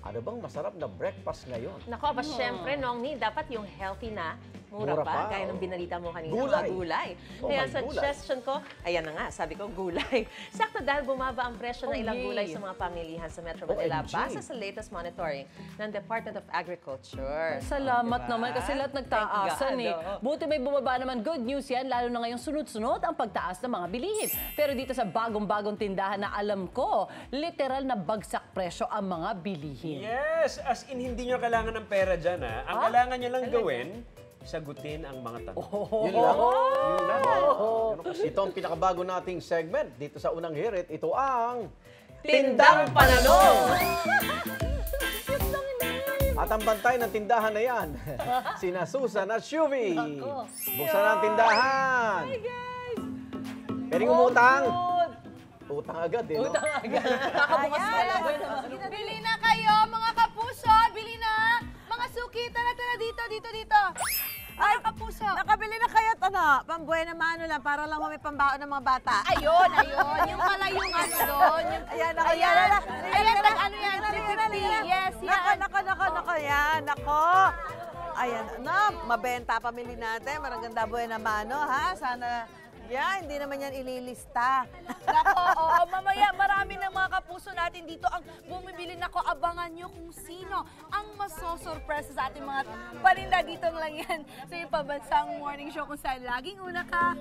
Ano bang masarap na breakfast ngayon? Nako, ba syempre, Nongni, dapat yung healthy na, mura pa, gaya ng binalita mo kanina, gulay. mga gulay. Oh, Kaya may suggestion ko, ayan na nga, sabi ko gulay. Sakto dahil bumaba ang presyo ng ilang gulay sa mga pamilihan sa Metro Manila base sa latest monitoring ng Department of Agriculture. Salamat naman kasi lahat nagtaasan eh. Buti may bumaba naman. Good news yan, lalo na ngayong sunod-sunod ang pagtaas ng mga bilihin. Pero dito sa bagong-bagong tindahan na alam ko, literal na bagsak presyo ang mga bilihin. Yes! As in, hindi nyo kailangan ng pera dyan, ha? Ang kailangan nyo lang gawin, sagutin ang mga tanong. Yun lang. Yun lang. Ito ang pinakabago nating segment. Dito sa Unang Hirit, ito ang... Tindang Pananong! At ang bantay ng tindahan na yan, sina Susan at Shuvi. Buksan na ang tindahan. Hi guys! Pwedeng umutang. Utang agad, eh, no? Utang agad. Kakabukas pa lang. Bili na kayo, mga kapuso! Bili na! Mga suki, tara dito! Ay, kapuso! Nakabili na kayo at pambuhay na mano lang para lang may pambaon ng mga bata. Ayun! Yung pala yung ano doon. Ayan, Ano yan? 350. Yes, yan. Nako, yan. Nako. Ayan, mabenta pamili natin. Maraganda buhay na mano, ha? Sana, hindi naman yan ililista. Nako, oo. Mamaya, marami ng mga kapuso natin dito ang bumibili. Nako, abangan nyo kung sino ang masosurpresa sa ating mga paninda dito lang yan sa yung Pambansang Morning Show kung saan laging una ka.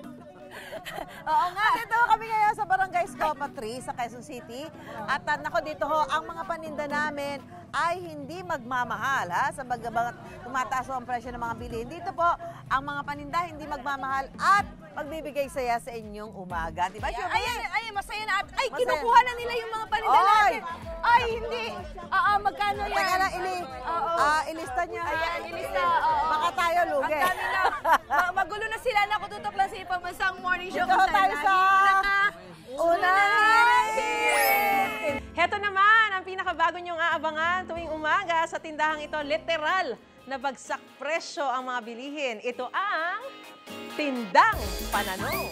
Oo nga. Dito kami ngayon sa Barangay Scopa 3 sa Quezon City. At nako dito ang mga paninda namin ay hindi magmamahal, ha? Sa tumataas ang presyo ng mga bilihin. Dito po, ang mga paninda hindi magmamahal at magbibigay saya sa inyong umaga. Diba, Shubi? Ay, masaya na. Ay, kinukuha na nila yung mga paninda natin. Ay, hindi. Magkano yan? Kaya na, ilista niya. Ayan, ilista. Baka tayo lugi. Ang dami na. Magulo na sila na tutok lang sa Pambansang Morning Show. Dito tayo sa Unang Hirit. Heto naman, ang pinakabago niyong aabangan tuwing umaga sa tindahang ito, literal na bagsak presyo ang mga bilihin. Ito ang Tindang Pananong.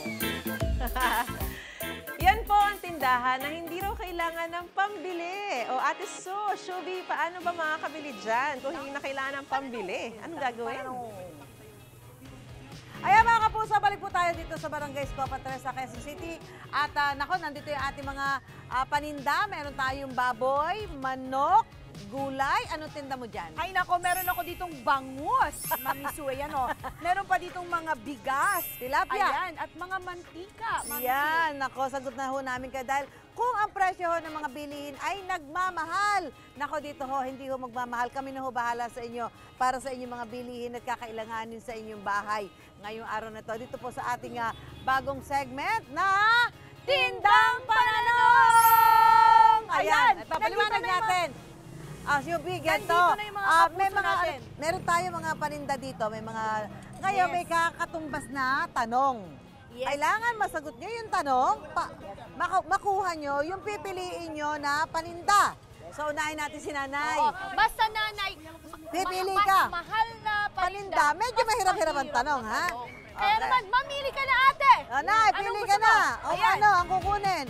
Yan po ang tindahan na hindi raw kailangan ng pambili. O Ate Su, Shubi, paano ba makakabili dyan kung hindi na kailangan ng pambili? Anong gagawin? Ayan mga kapuso, balik po tayo dito sa Barangay Scopa 3 sa Quezon City. At nako, nandito yung ating mga paninda. Meron tayong baboy, manok, gulay. Anong tinda mo dyan? Ay nako, meron ako ditong bangus, Mamisue, yan o. Meron pa ditong mga bigas, Tilapia. Ayan, at mga mantika, Mamisue. Yan, nako, sagot na ho namin kayo dahil kung ang presyo ho ng mga bilihin ay nagmamahal. Nako, dito ho, hindi ho magmamahal. Kami na ho bahala sa inyo para sa inyong mga bilihin at kakailanganin sa inyong bahay. Ngayong araw na to, dito po sa ating bagong segment na Tindang Pananong! Ayan, papaliwanag natin. Shubi, ganito. Nandito na yung mga kapuso natin. Meron tayo mga paninda dito. May mga, ngayon may kakatumbas na tanong. Yes. Kailangan masagot nyo yung tanong, makuha nyo yung pipiliin nyo na paninda. So, unahin natin si Nanay. Oo, basta nanay, Pipili mas ka. mahal na Paninda, medyo mahirap-hirap ang tanong, ha? Kaya naman, mamili ka na ate. Nanay, Anong pili gusto ka na. mo? O Ayan. ano, ang kukunin?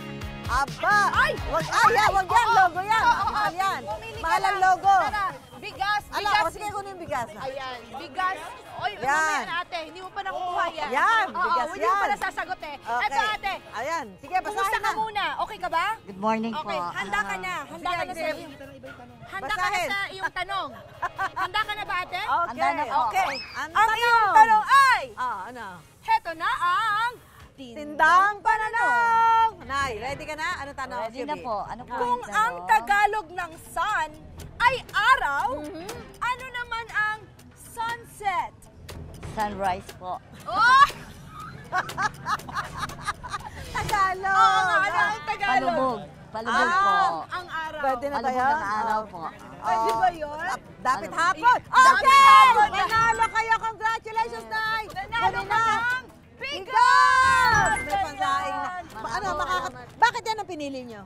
Aba! Ay! Wag yan, Oo. logo yan. Oo, Mahal yan. Pumili ka Mahal ang na. logo. Tara, bigas. O sige, kunin yung bigas. Ayan, bigas. Oy, Yan. mamaya na ate, hindi mo pa nakukuha yan. Yan, bigas hindi mo pa yan. nasasagot eh. Okay. Ito ate, Ayan, sige, kumusta basahin ka na. muna? Okay ka ba? Good morning Okay, po. handa ka na. Handa ka na sa Handa ka na Basahin. sa iyong tanong. Handa ka na ba ate? Okay. Handa na po. Okay. Ang Ang iyong tanong ay, Ano? heto na ang Tindang Pananong! Nay, ready ka na? Ano tanong? Ready na Shubi? po. Ano po Kung yung ang tanong? Tagalog ng sun ay araw, ano naman ang sunset? Sunrise po. Oh! Tagalog! Oo nga, ano ang Tagalog? Palubog. Palubog po. Ang araw. Pwede na ba Palubog yan? ng araw po. Pwede ba yun? Dapat Ano? hapon! Dapat Okay! hapon. Manalo kayo! Congratulations, Nay! Nanalo Kunin ka na. ng Bigas! May Ganyan. pansaing na. Bakit yan ang pinili nyo?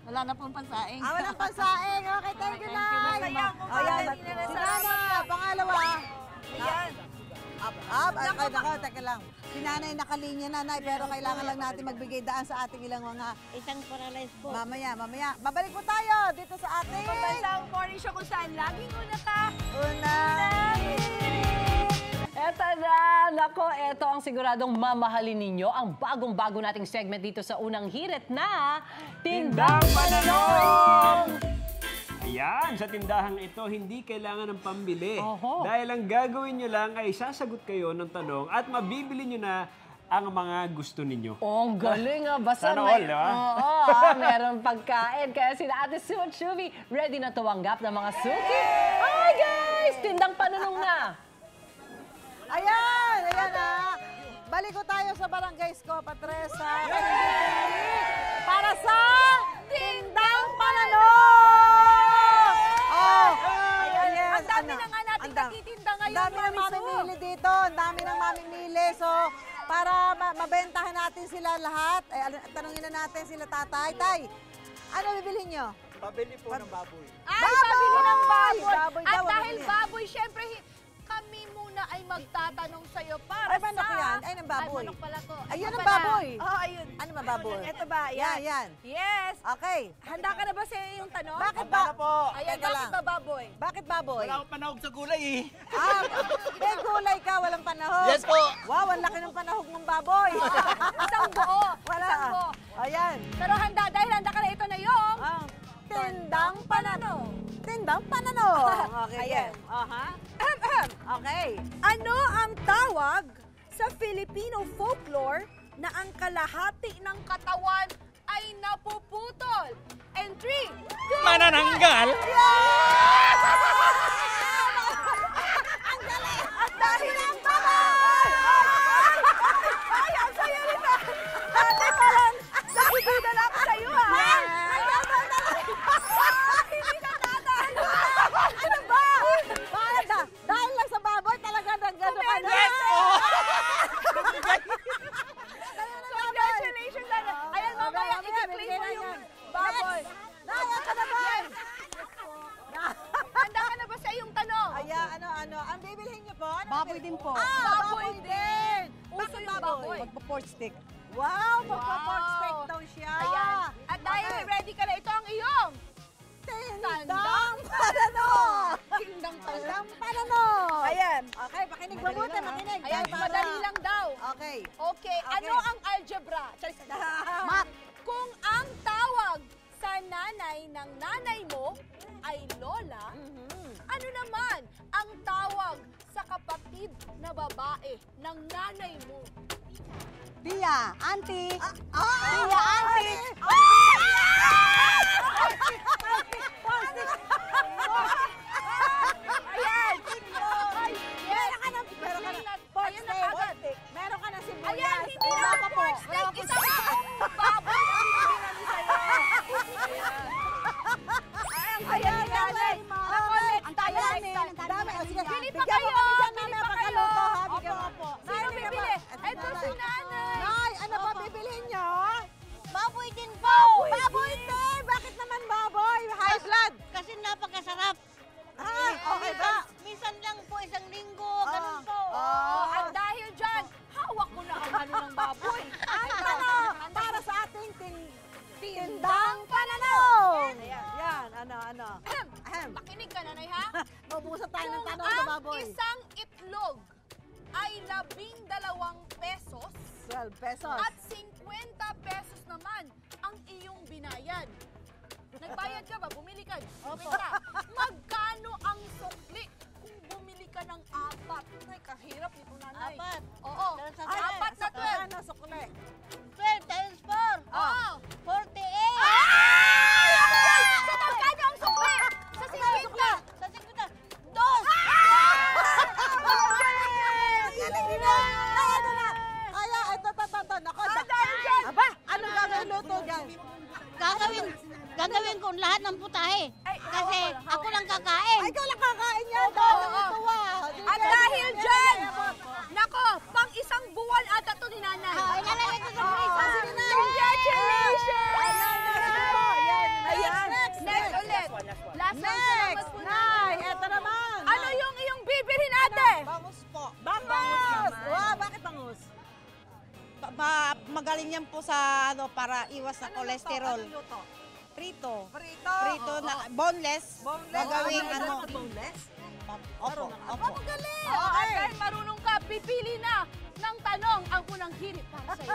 Wala na pong pansaing. Walang pansaing. Okay, thank you, Nay. Masaya ako, Ayan, hindi na si nasama. Nanay, pangalawa. Ayan. Nako, teka lang. Si Nanay nakalinya na, Nay, pero kailangan lang natin magbigay daan sa ating ilang mga... Isang paralyzed po. Mamaya. Babalik po tayo dito sa ating... Pambansang Laging una ka. Eto na! Nako, eto ang siguradong mamahalin ninyo. Ang bagong-bago nating segment dito sa unang hirit na Tindang Pananong! Ayan, sa tindahang ito, hindi kailangan ng pambili. Oho. Dahil ang gagawin nyo lang ay sasagot kayo ng tanong at mabibili nyo na ang mga gusto ninyo. Oh, ang galing ah. Basta Sana may, all, di ba? meron pagkain. Kaya sila Ate Sue at Shuvi ready na tumanggap ng mga suki. Hi guys! Tindang Pananong na! Ayan na. Balik ko tayo sa Barangay Scopa Tresa. Para sa Tindang Pananong! Oh, ayan. Ang dami na nga natin natitinda ngayon, Ang dami ng Mami Sue. mamimili dito. Ang dami ng mamimili. So, para mabentahan natin sila lahat, tanungin na natin sila tatay. Tay, ano bibilhin nyo? Pabili po ng baboy. Ay, pabili ng baboy. Baboy At daw, dahil mabili. baboy, syempre, kami muna ay magtatanong sa'yo para Ay, manok yan. Ay, ng baboy. Ay, manok pala to. Ayun Ito ang pala. baboy. Oo, ayun. Ano ba baboy? Ito ba? Yan. Yan. Yes. Okay. Handa ka na ba sa yung tanong? Bakit ba? Ayan, Teka bakit lang. ba baboy? Bakit baboy? Wala akong panahog sa gulay eh. May gulay ka, walang panahog. Yes po. Wow, ang laki ng panahog ng baboy. Isang buo. Wala. Isang buo. Ayan. Pero dahil handa ka na, ito na yung Ang Tindang Pananong. Tindang Pananong. Okay. Ayan. Aha. Okay. Ano ang tawag sa Filipino folklore na ang kalahati ng katawan ay napuputol? And 3, 2, Manananggal? Ang galing! At dahil ang baboy! Ay, ang saya nito! Ate, parang nakikita na ako sa'yo, ha? Hindi na tatalo! Ano ba? Dahil lang sa baboy, talaga nag-ano ka na. Yes! Congratulations, Ana. Ayan, mamaya, i-claim mo yung baboy. Ayan ka naman. Handa ka na ba sa iyong tanong? Ayan, ano. Ang bibilhin niyo po? Ano Baboy din po. Baboy din. Uso Bakit yung baboy. Magpo-pork stick. Wow, magpa-pork steak daw siya. Ayan. At dahil ready ka na, ito ang iyong Tindang Pananong. Tindang Tindang Pananong. Ayan. Okay, makinig mabuti, makinig. Ayan, Para- madali lang daw. Okay. Okay, ano ang algebra? Math. Kung ang tawag sa nanay ng nanay mo ay lola, ano naman ang tawag sa kapatid na babae ng nanay mo? Tia, auntie. Tia, auntie. Ayan! Yes! Meron ka na pork Ayun na steak. agad. Meron ka na sibuyas. Ayan, hindi Wala na pa po. pork steak. Isang baboy ang bibigyan sa'yo. Ayan, nanay. Ako, next time, next time. Dami. Sige, Bili pa bigyan mo kayo, kami dyan, bili mamaya pa kayo. pagkaluto, ha? Bigyan mo po. Sino bibili? Ito si nanay. Nay, ano ba bibilhin nyo? Baboy din po. Baboy din! Bakit naman baboy? High blood! Kasi napakasarap. Okay ba? Minsan lang po, isang linggo, ganun po. At dahil dyan, hawak ko na ang ano ng baboy. Ano? Para sa ating Tindang Pananong! Yan, ano. Makinig ka, nanay, ha? Maubusan tayo ng Kung tanong sa ang baboy. isang itlog ay 12 pesos 12 pesos. at 50 pesos naman ang iyong binayad. Nagbayad ka ba? Bumili ka? Bumili ka. Magkano ang sukli kung bumili ka ng 4? Ay, kahirap nito, nanay. 4? Oo. Ay, 4 na 12. Ano, sukli? 12 times 4. Oo. 48. Sa magkano ang sukli? Sa 50. Sa 50. 2. Nako, dahil dyan. Aba, ano gagawin luto dyan? Gagawin ko lahat ng putahe. Kasi ako lang kakain. Ay, ikaw lang kakain yan. Dahil natuwa. At dahil dyan, nako, pang isang buwan ata to ni nanay. Ilalagay ko sa freezer. Sige na. Congratulations! Ayan. Next ulit. Last one. Next. Nay, eto naman. Ano yung iyong bibilhin, ate? Bangus po. Bangus! Wow, bakit bangus? Magaling yan po sa para iwas sa cholesterol. Ano luto? Prito. Prito. Prito na boneless. Gagawing ano. Boneless? Opo. Magaling! Okay. Dahil marunong ka, pipili na ng tanong ang unang hirit para sa'yo.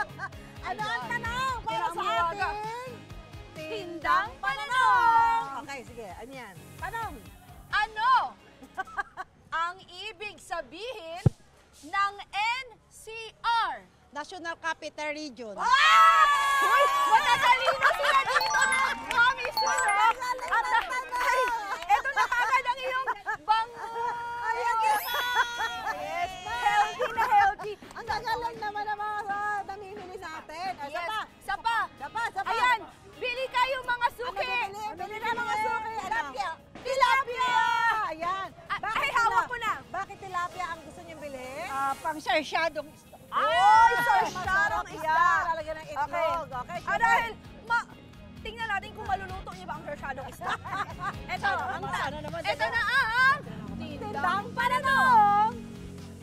Ano ang tanong para sa Pinakamuwaga. atin? Tindang Pananong! Okay, sige. Ano yan? Tanong. Ano ang ibig sabihin ng NCR? National Capital Region. Uy! Matatalino sila dito na Mami Suno! Ito na kagad ang iyong bang... Yes! Healthy na healthy! Ang gagaling naman ang mga namimili natin. Ay, Yes! sapa. Sapa! Sapa. Ayan! Bili kayo mga suki! Bili na mga suki. Tilapia! Tilapia! Ayan. Ay, hawak ko na! Bakit tilapia ang gusto niyong bilhin? Pang sarsyadong Ay, Masarap isda. Lalagyan ng itlog. Okay. Dahil, tingnan natin kung maluluto niyo ba ang sarsyadong isda. Ito na ang Tindang Pananong!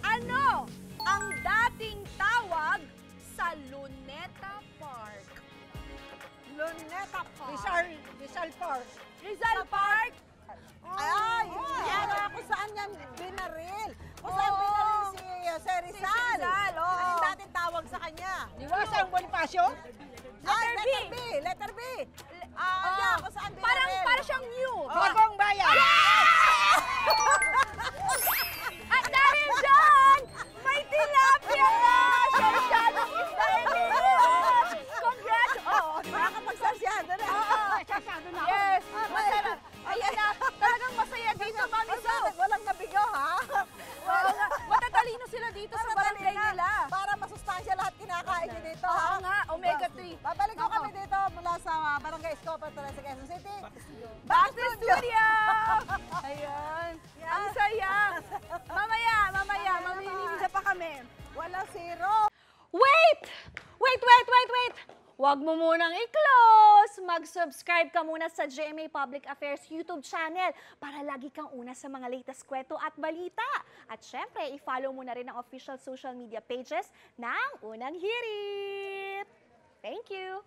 Ano ang dating tawag sa Luneta Park? Luneta Park. Rizal Park. Rizal Park? Ay, yan kung saan yan binaril. Kung saan binaril si Jose Rizal. Si Rizal, oo. Ano yung dating tawag sa kanya? Diwasang Bonifacio. Letter B. Letter B. Yan, kung saan binaril. Para siyang new. Bagong Bayan. At dahil dyan, may tilapia na! Sarsyadong isda Emilian! Congrats! Nakakapagsasyado na. Sasyado na. Yes! Masarap! Ayan na! Talagang masaya dito, Mami So! Walang nabigaw, ha? Oo nga, matatalino sila dito sa barangay nila. Para masustansya lahat kinakain niyo dito, ha? Oo nga, omega-3. Babalik ko kami dito mula sa Barangay Escobar, sa Quezon City. Back to studio! Ayan. Ang saya. Mamaya, mamimisa pa kami. Walang zero. Wait! Huwag mo munang i-close! Mag-subscribe ka muna sa GMA Public Affairs YouTube channel para lagi kang una sa mga latest kwento at balita. At syempre, i-follow mo na rin ang official social media pages ng Unang Hirit. Thank you!